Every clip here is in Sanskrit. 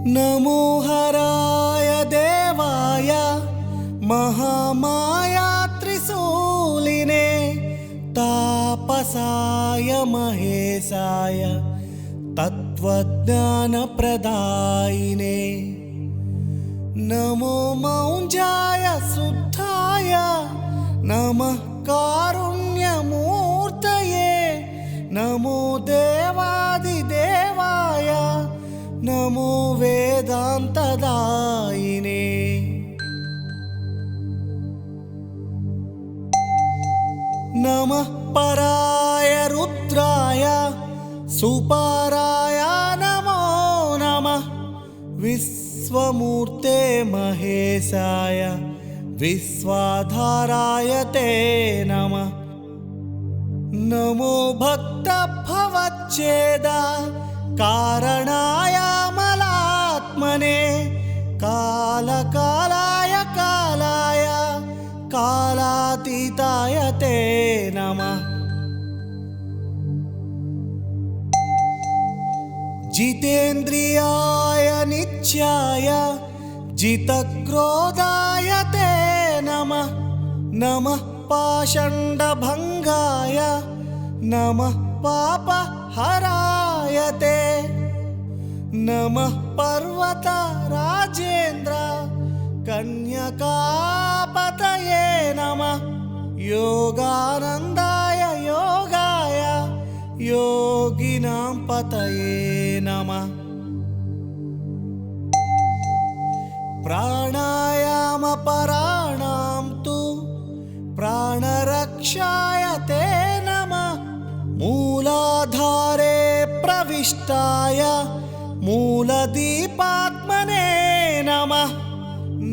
नमो हराय देवाय महामाया त्रिशूलिने तापसाय महेशाय तत्त्वज्ञानप्रदायिने नमो मौञ्जाय शुद्धाय नमः कारुण्यमूर्तये नमो देवादिदेवाय नमो वेदान्तदायिने नमः पराय रुद्राय सुपराय नमो नमः विश्वमूर्ते महेशाय विश्वाधाराय ते नमः नमो भक्तभवच्छेद कारणाय मलात्मने कालकालाय कालाय कालातीताय ते नमः जितेन्द्रियाय नित्याय जितक्रोधाय ते नमः नमः पाषण्डभङ्गाय नमः पापहराय ते नमः पर्वतराजेन्द्र कन्यकापतये नमः योगानन्दाय योगाय योगिनां पतये नमः प्राणायामपराणां तु प्राणरक्षाय ते नमः मूलाधारे प्रविष्टाय मूलदीपात्मने नमः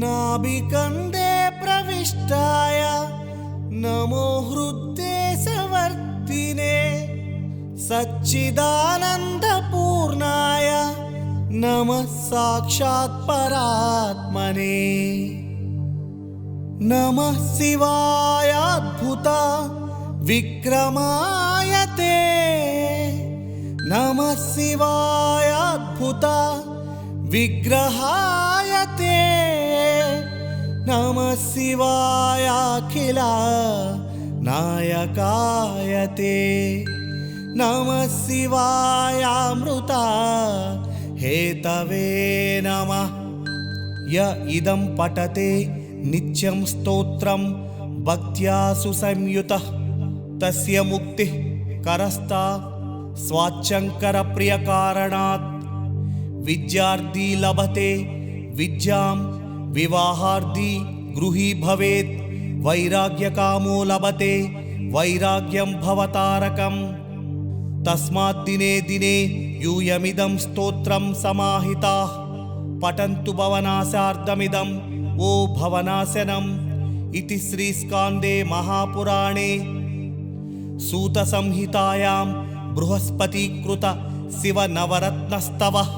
नाभिकन्दे प्रविष्टाय नमो हृद्देशवर्तिने सच्चिदानन्दपूर्णाय नमः साक्षात् परात्मने नमः शिवाय अद्भुत विक्रमाय ते नमः शिवाय अद्भुत विग्रहाय ते नमः शिवाय अखिल नायकाय ते नमः शिवाय अमृत हेतवे नमः य इदं पठते नित्यं स्तोत्रं भक्त्या सुसंयुतः तस्य मुक्तिः करस्ता स्वाच्चङ्करप्रियकारणात् विद्यार्थी लभते विद्यां विवाहार्थी गृही भवेत् वैराग्यकामो लभते वैराग्यं भवतारकम् तस्मात् दिने दिने यूयमिदं स्तोत्रं समाहिताः पठन्तु भवनाशार्धमिदं वो भवनाशनम् इति श्रीस्कान्दे महापुराणे सूतसंहितायां बृहस्पतिकृत शिवनवरत्नस्तवः